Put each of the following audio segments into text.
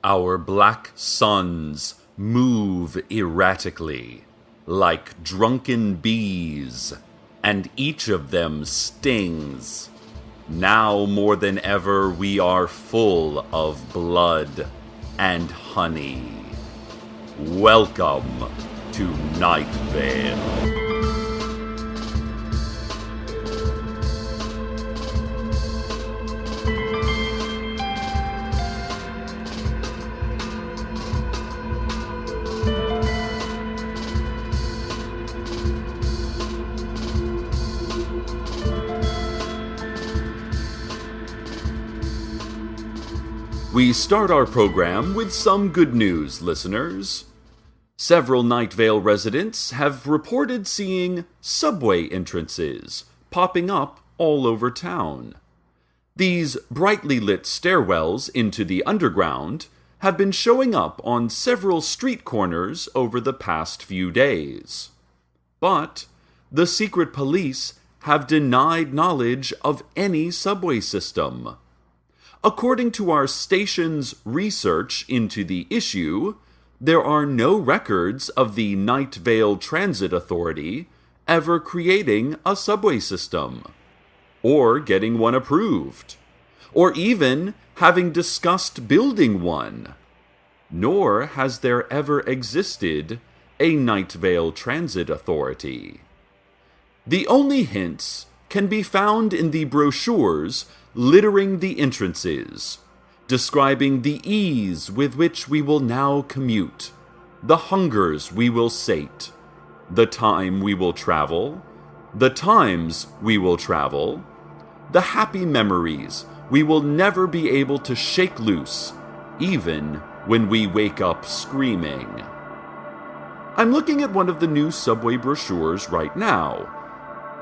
Our black suns move erratically, like drunken bees, and each of them stings. Now more than ever we are full of blood and honey. Welcome to Night Vale. We start our program with some good news, listeners. Several Night Vale residents have reported seeing subway entrances popping up all over town. These brightly lit stairwells into the underground have been showing up on several street corners over the past few days. But the secret police have denied knowledge of any subway system. According to our station's research into the issue, there are no records of the Night Vale Transit Authority ever creating a subway system, or getting one approved, or even having discussed building one. Nor has there ever existed a Night Vale Transit Authority. The only hints can be found in the brochures littering the entrances, describing the ease with which we will now commute, the hungers we will sate, the time we will travel, the times we will travel, the happy memories we will never be able to shake loose, even when we wake up screaming. I'm looking at one of the new subway brochures right now.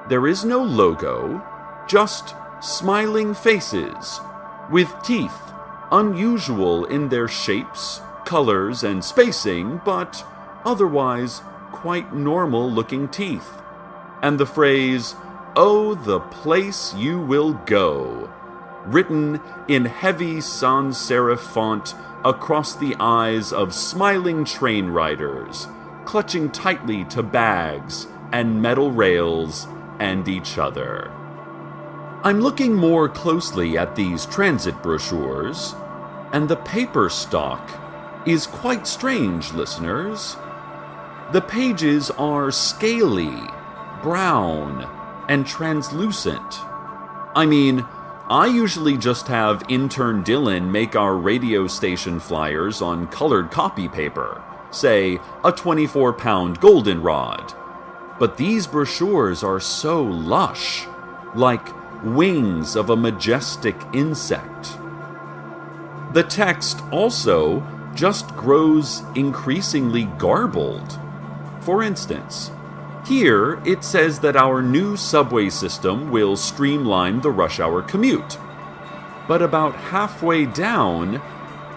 There is no logo, just smiling faces, with teeth unusual in their shapes, colors, and spacing, but otherwise quite normal-looking teeth. And the phrase, "Oh, the place you will go," written in heavy sans serif font across the eyes of smiling train riders, clutching tightly to bags and metal rails and each other. I'm looking more closely at these transit brochures, and the paper stock is quite strange, listeners. The pages are scaly, brown, and translucent. I mean, I usually just have intern Dylan make our radio station flyers on colored copy paper, say a 24-pound goldenrod. But these brochures are so lush, like wings of a majestic insect. The text also just grows increasingly garbled. For instance, here it says that our new subway system will streamline the rush hour commute. But about halfway down,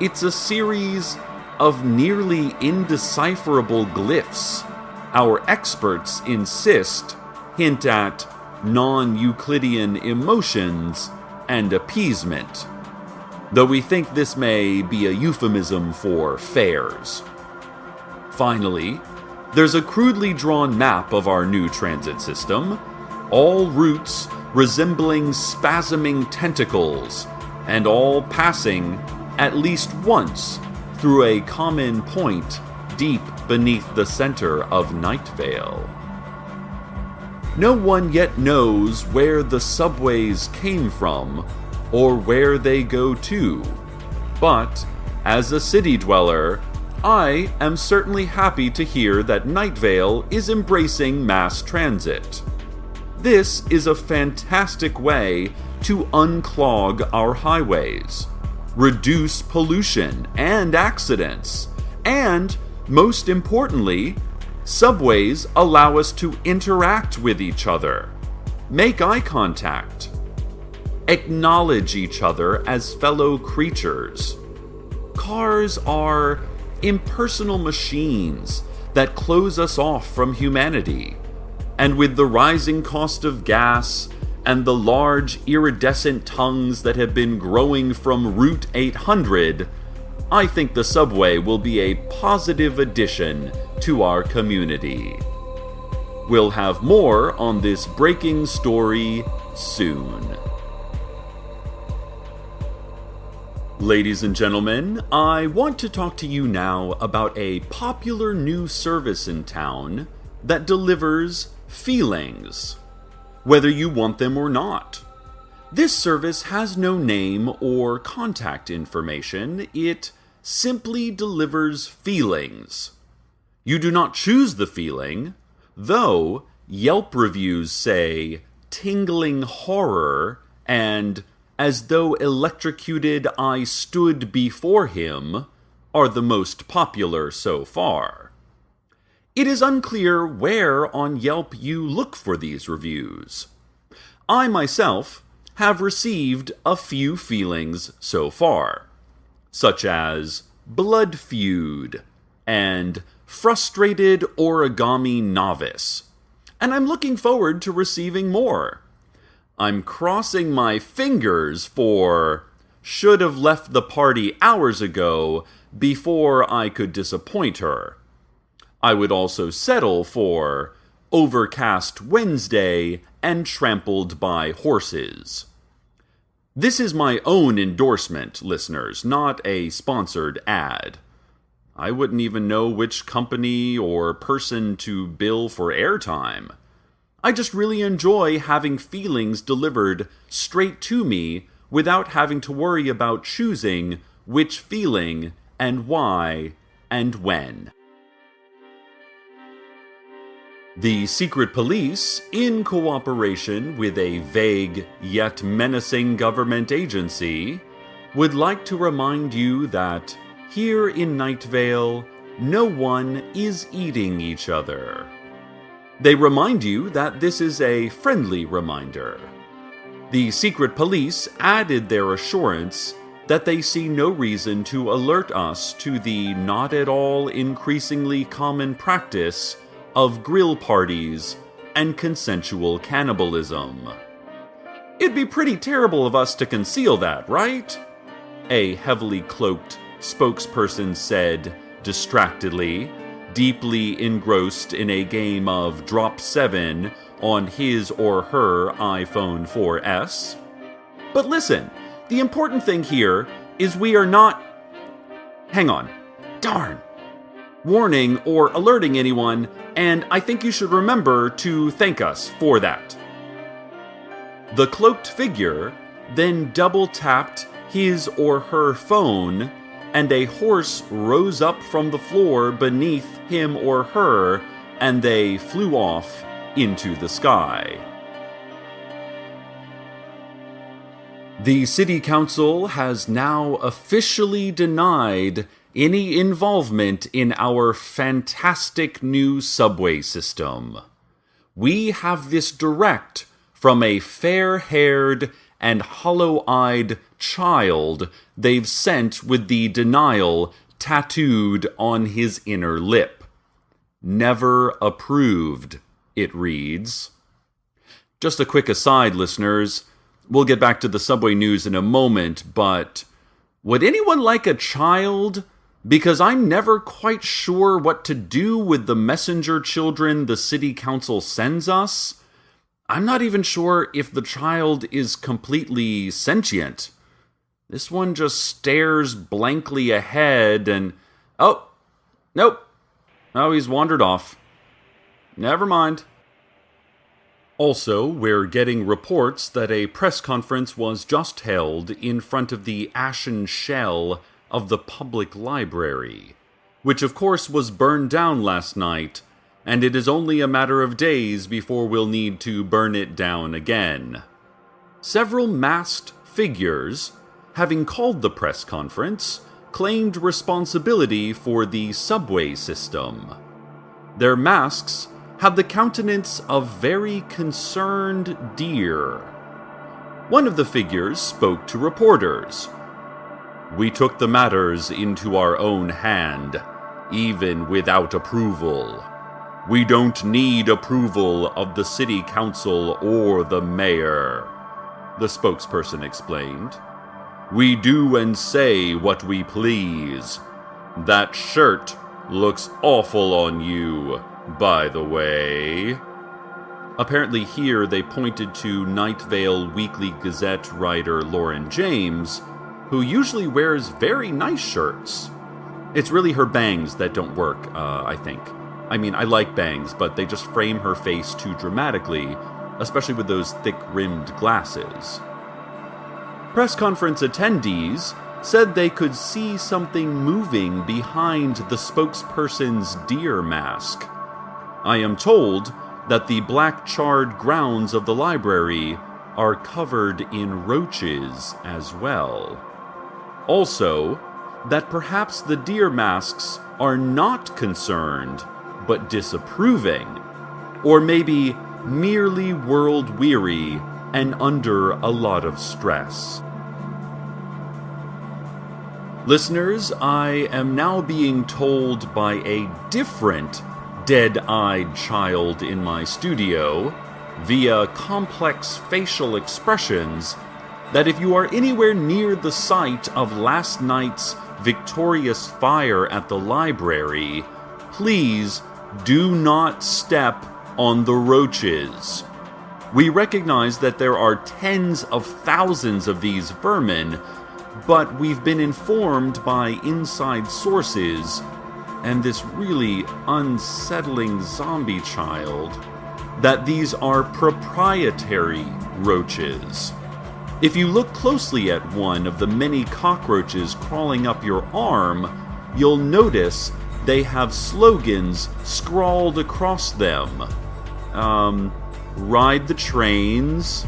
it's a series of nearly indecipherable glyphs. Our experts insist hint at non-Euclidean emotions and appeasement, though we think this may be a euphemism for fares. Finally, there's a crudely drawn map of our new transit system, all routes resembling spasming tentacles, and all passing at least once through a common point deep beneath the center of Night Vale. No one yet knows where the subways came from or where they go to, but as a city dweller, I am certainly happy to hear that Night Vale is embracing mass transit. This is a fantastic way to unclog our highways, reduce pollution and accidents, and, most importantly, subways allow us to interact with each other, make eye contact, acknowledge each other as fellow creatures. Cars are impersonal machines that close us off from humanity, and with the rising cost of gas and the large iridescent tongues that have been growing from Route 800, I think the subway will be a positive addition to our community. We'll have more on this breaking story soon. Ladies and gentlemen, I want to talk to you now about a popular new service in town that delivers feelings, whether you want them or not. This service has no name or contact information. It simply delivers feelings. You do not choose the feeling, though Yelp reviews say tingling horror and as though electrocuted I stood before him are the most popular so far. It is unclear where on Yelp you look for these reviews. I myself have received a few feelings so far, such as blood feud and frustrated origami novice, and I'm looking forward to receiving more. I'm crossing my fingers for should have left the party hours ago before I could disappoint her. I would also settle for overcast Wednesday and trampled by horses. This is my own endorsement, listeners, not a sponsored ad. I wouldn't even know which company or person to bill for airtime. I just really enjoy having feelings delivered straight to me without having to worry about choosing which feeling and why and when. The secret police, in cooperation with a vague yet menacing government agency, would like to remind you that here in Night Vale, no one is eating each other. They remind you that this is a friendly reminder. The secret police added their assurance that they see no reason to alert us to the not at all increasingly common practice of grill parties and consensual cannibalism. It'd be pretty terrible of us to conceal that, right? A heavily cloaked spokesperson said distractedly, deeply engrossed in a game of Drop 7 on his or her iPhone 4S. But listen, the important thing here is we are not... Hang on. Darn. Warning or alerting anyone, and I think you should remember to thank us for that. The cloaked figure then double-tapped his or her phone, and a horse rose up from the floor beneath him or her, and they flew off into the sky. The City Council has now officially denied any involvement in our fantastic new subway system. We have this direct from a fair-haired and hollow-eyed child they've sent with the denial tattooed on his inner lip. Never approved, it reads. Just a quick aside, listeners. We'll get back to the subway news in a moment, but would anyone like a child? Because I'm never quite sure what to do with the messenger children the city council sends us. I'm not even sure if the child is completely sentient. This one just stares blankly ahead and... Oh, nope. Oh, he's wandered off. Never mind. Also, we're getting reports that a press conference was just held in front of the ashen shell of the public library, which of course was burned down last night, and it is only a matter of days before we'll need to burn it down again. Several masked figures, having called the press conference, claimed responsibility for the subway system. Their masks had the countenance of very concerned deer. One of the figures spoke to reporters. "We took the matters into our own hand, even without approval. We don't need approval of the city council or the mayor," the spokesperson explained. We do and say what we please. That shirt looks awful on you, by the way." Apparently here they pointed to Night Vale Weekly Gazette writer Lauren James, who usually wears very nice shirts. It's really her bangs that don't work, I think. I mean, I like bangs, but they just frame her face too dramatically, especially with those thick-rimmed glasses. Press conference attendees said they could see something moving behind the spokesperson's deer mask. I am told that the black charred grounds of the library are covered in roaches as well. Also, that perhaps the deer masks are not concerned, but disapproving, or maybe merely world-weary and under a lot of stress. Listeners, I am now being told by a different dead-eyed child in my studio, via complex facial expressions, that if you are anywhere near the site of last night's victorious fire at the library, please do not step on the roaches. We recognize that there are tens of thousands of these vermin, but we've been informed by inside sources and this really unsettling zombie child that these are proprietary roaches. If you look closely at one of the many cockroaches crawling up your arm, you'll notice they have slogans scrawled across them. Ride the trains,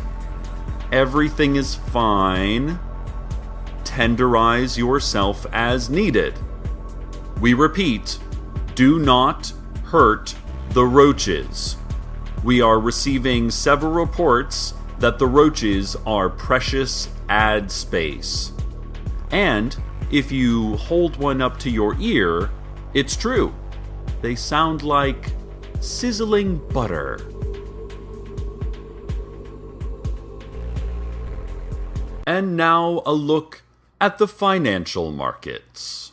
everything is fine, tenderize yourself as needed. We repeat, do not hurt the roaches. We are receiving several reports that the roaches are precious ad space. And if you hold one up to your ear, it's true. They sound like sizzling butter. And now a look at the financial markets.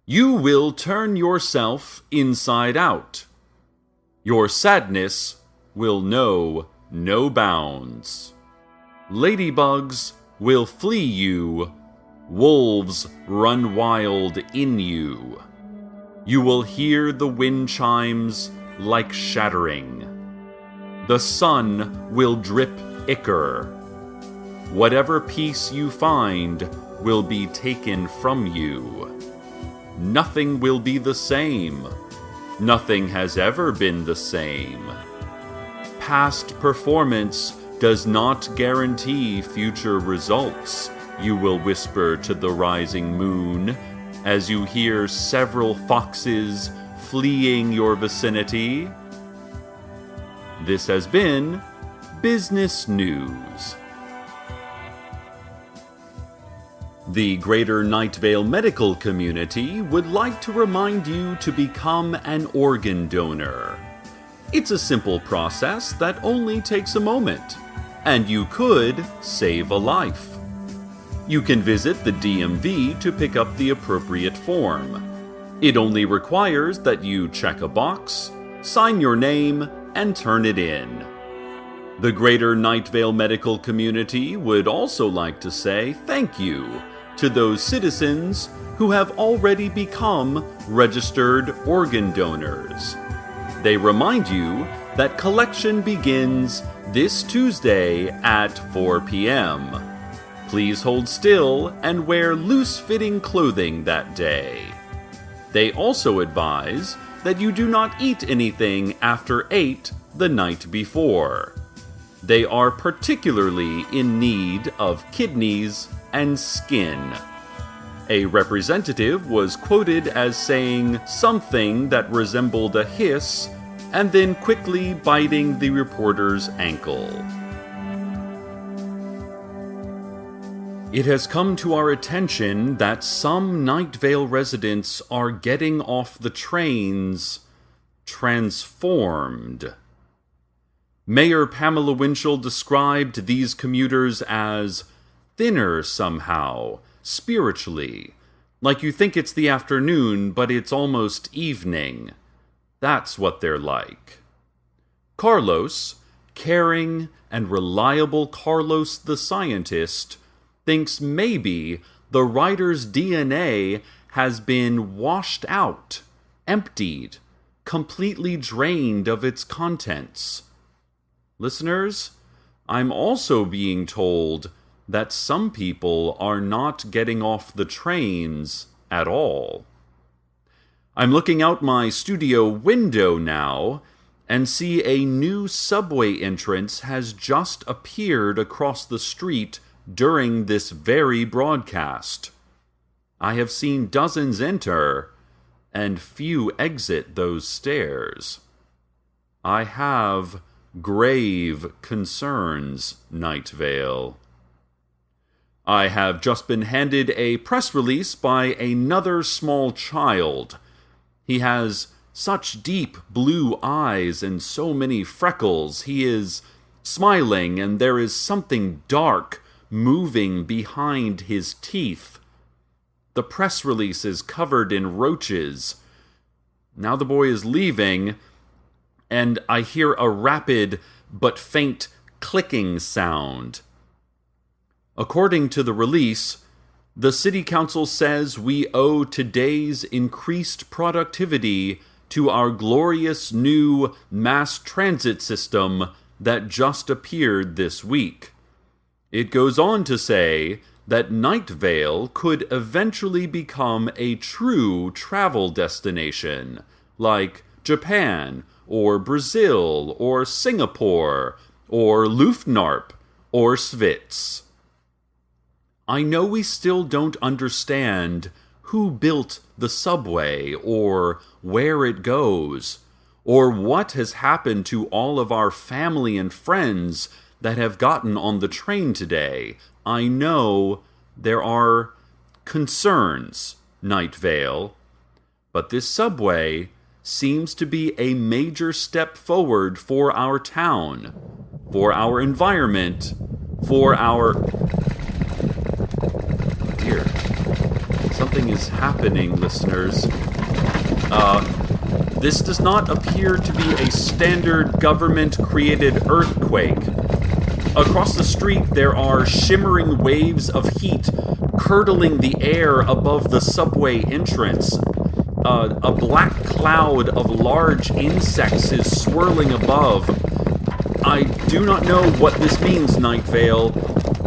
You will turn yourself inside out. Your sadness will know no bounds. Ladybugs will flee you. Wolves run wild in you. You will hear the wind chimes like shattering. The sun will drip ichor. Whatever peace you find will be taken from you. Nothing will be the same. Nothing has ever been the same. Past performance does not guarantee future results, you will whisper to the rising moon as you hear several foxes fleeing your vicinity. This has been Business News. The Greater Night Vale medical community would like to remind you to become an organ donor. It's a simple process that only takes a moment, and you could save a life. You can visit the DMV to pick up the appropriate form. It only requires that you check a box, sign your name, and turn it in. The Greater Night Vale medical community would also like to say thank you to those citizens who have already become registered organ donors. They remind you that collection begins this Tuesday at 4 p.m. Please hold still and wear loose-fitting clothing that day. They also advise that you do not eat anything after 8 the night before. They are particularly in need of kidneys and skin. A representative was quoted as saying something that resembled a hiss and then quickly biting the reporter's ankle. It has come to our attention that some Night Vale residents are getting off the trains transformed. Mayor Pamela Winchell described these commuters as thinner somehow, spiritually. Like you think it's the afternoon, but it's almost evening. That's what they're like. Carlos, caring and reliable Carlos the scientist, thinks maybe the writer's DNA has been washed out, emptied, completely drained of its contents. Listeners, I'm also being told that some people are not getting off the trains at all. I'm looking out my studio window now and see a new subway entrance has just appeared across the street during this very broadcast. I have seen dozens enter and few exit those stairs. I have grave concerns, Night Vale. I have just been handed a press release by another small child. He has such deep blue eyes and so many freckles. He is smiling, and there is something dark moving behind his teeth. The press release is covered in roaches. Now the boy is leaving, and I hear a rapid but faint clicking sound. According to the release, the City Council says we owe today's increased productivity to our glorious new mass transit system that just appeared this week. It goes on to say that Night Vale could eventually become a true travel destination, like Japan, or Brazil, or Singapore, or Luftnarp, or Svitz. I know we still don't understand who built the subway, or where it goes, or what has happened to all of our family and friends that have gotten on the train today. I know there are concerns, Night Vale, but this subway seems to be a major step forward for our town, for our environment, for our... Dear, something is happening, listeners. This does not appear to be a standard government-created earthquake. Across the street, there are shimmering waves of heat curdling the air above the subway entrance. A black cloud of large insects is swirling above. I do not know what this means, Night Vale,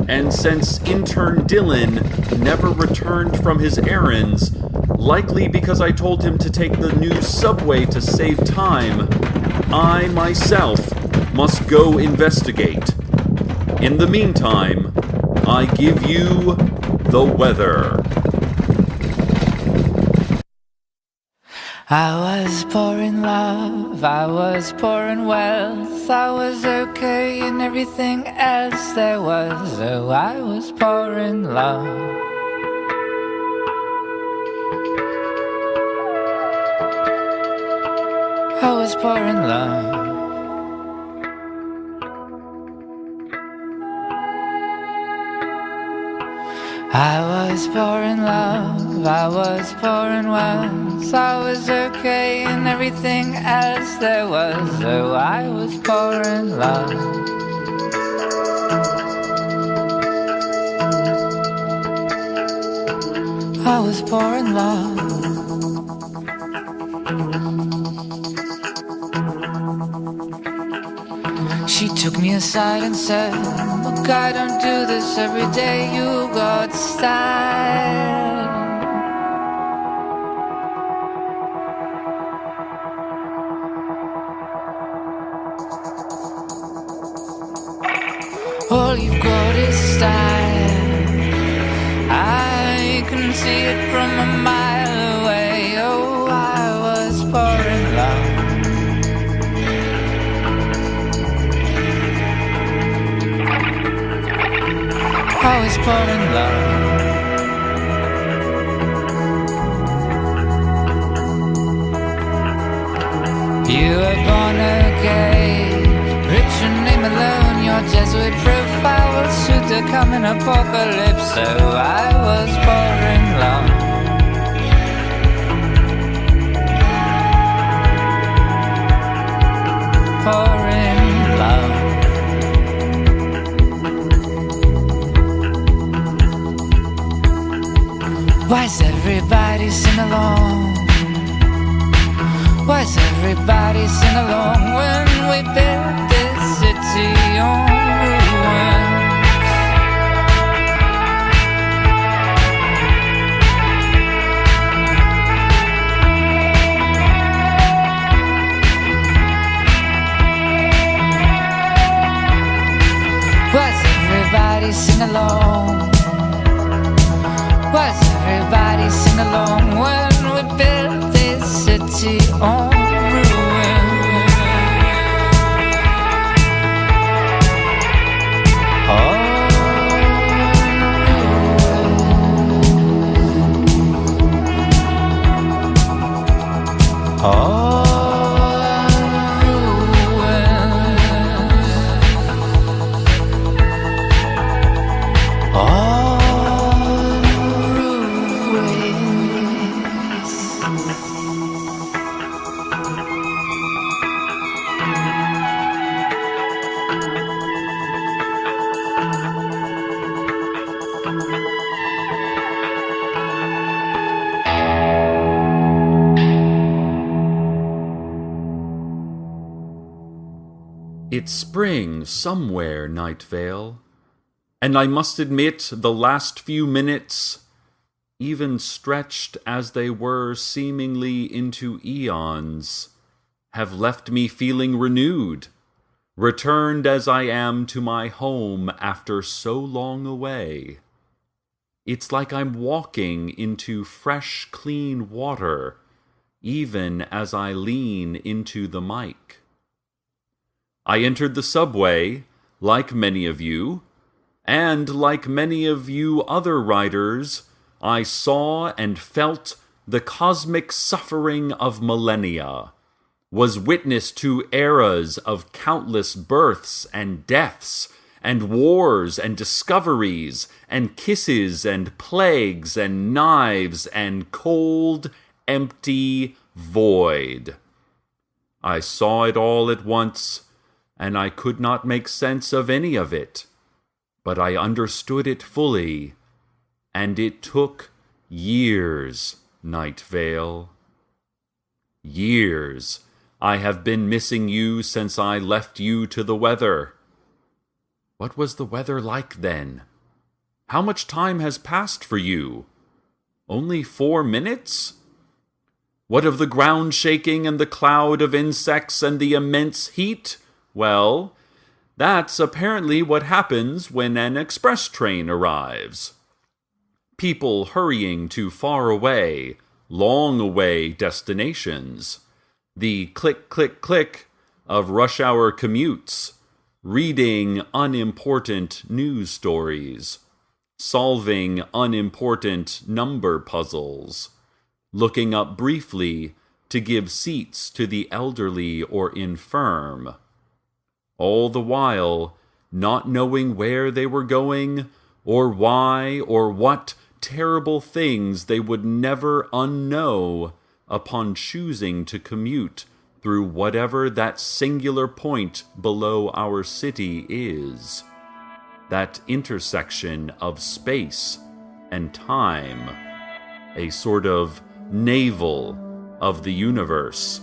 and since intern Dylan never returned from his errands, likely because I told him to take the new subway to save time, I myself must go investigate. In the meantime, I give you the weather. I was poor in love, I was poor in wealth, I was okay in everything else there was. Oh, I was poor in love. I was poor in love. I was poor in love, I was poor in wealth, I was okay in everything else there was. Oh, I was poor in love. I was poor in love. She took me aside and said, look, I don't do this every day, you got style. All you've got is style, I can see it from a mile away. Oh, I was poor in love. I was poor in love. You were born okay, rich and name alone, your Jesuit profile was should there come an apocalypse, so I was pouring love. Pouring love. Why's everybody sing along? Why's everybody sing along when we build this city on ruins? Why's everybody sing along? Why's everybody sing along when we build this city on ruins? It's spring somewhere, Night Vale, and I must admit the last few minutes, even stretched as they were seemingly into eons, have left me feeling renewed, returned as I am to my home after so long away. It's like I'm walking into fresh, clean water, even as I lean into the mic. I entered the subway, like many of you, and like many of you other riders, I saw and felt the cosmic suffering of millennia, was witness to eras of countless births and deaths, and wars and discoveries, and kisses and plagues and knives and cold, empty void. I saw it all at once, and I could not make sense of any of it, but I understood it fully, and it took years, Night Vale. Years. I have been missing you since I left you to the weather. What was the weather like then? How much time has passed for you? Only 4 minutes? What of the ground shaking and the cloud of insects and the immense heat? Well, that's apparently what happens when an express train arrives. People hurrying to far away, long away destinations. The click, click, click of rush hour commutes. Reading unimportant news stories. Solving unimportant number puzzles. Looking up briefly to give seats to the elderly or infirm. All the while, not knowing where they were going, or why, or what terrible things they would never unknow upon choosing to commute through whatever that singular point below our city is, that intersection of space and time, a sort of navel of the universe.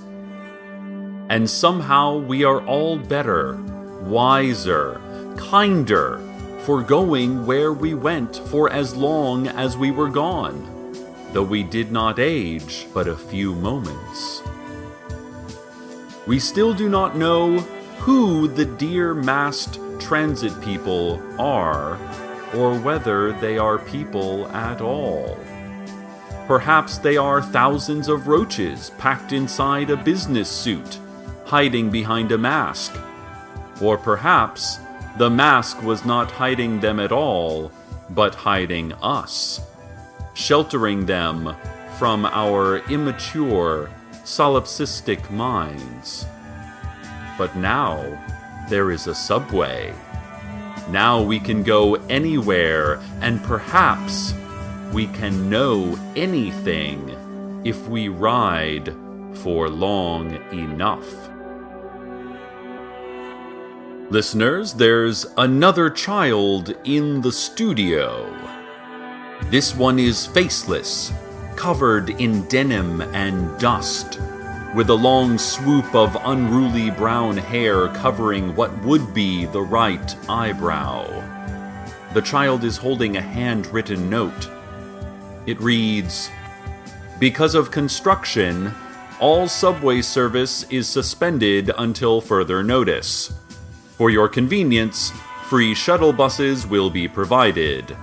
And somehow we are all better, wiser, kinder, for going where we went for as long as we were gone, though we did not age but a few moments. We still do not know who the dear masked transit people are, or whether they are people at all. Perhaps they are thousands of roaches packed inside a business suit, hiding behind a mask. Or perhaps the mask was not hiding them at all, but hiding us, sheltering them from our immature, solipsistic minds. But now there is a subway, Now we can go anywhere, and perhaps we can know anything if we ride for long enough. Listeners, there's another child in the studio. This one is faceless, covered in denim and dust, with a long swoop of unruly brown hair covering what would be the right eyebrow. The child is holding a handwritten note. It reads, "Because of construction, all subway service is suspended until further notice. For your convenience, free shuttle buses will be provided.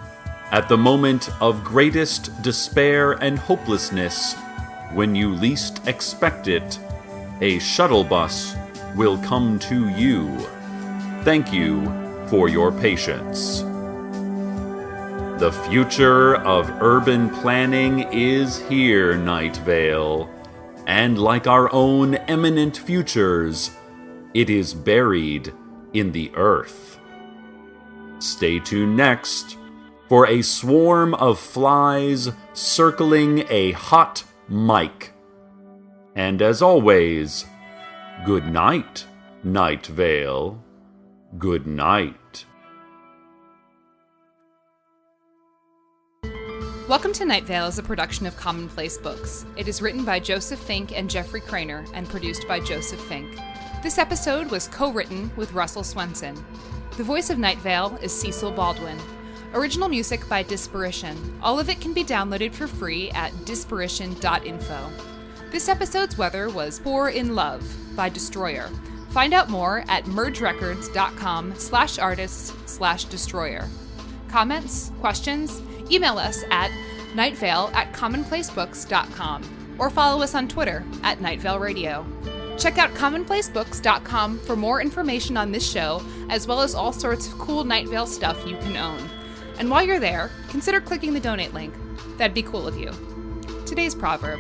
At the moment of greatest despair and hopelessness, when you least expect it, a shuttle bus will come to you. Thank you for your patience." The future of urban planning is here, Night Vale, and like our own eminent futures, it is buried in the earth. Stay tuned next for a swarm of flies circling a hot mic. And as always, good night, Night Vale. Good night. Welcome to Night Vale is a production of Commonplace Books. It is written by Joseph Fink and Jeffrey Craner and produced by Joseph Fink. This episode was co-written with Russell Swenson. The voice of Night Vale is Cecil Baldwin. Original music by Disparition. All of it can be downloaded for free at disparition.info. This episode's weather was Pour in Love by Destroyer. Find out more at mergerecords.com/artists/destroyer. Comments? Questions? Email us at nightvale@commonplacebooks.com or follow us on Twitter at @NightValeRadio. Check out commonplacebooks.com for more information on this show, as well as all sorts of cool Night Vale stuff you can own. And while you're there, consider clicking the donate link. That'd be cool of you. Today's proverb: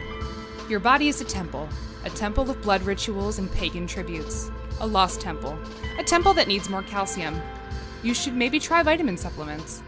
your body is a temple of blood rituals and pagan tributes. A lost temple. A temple that needs more calcium. You should maybe try vitamin supplements.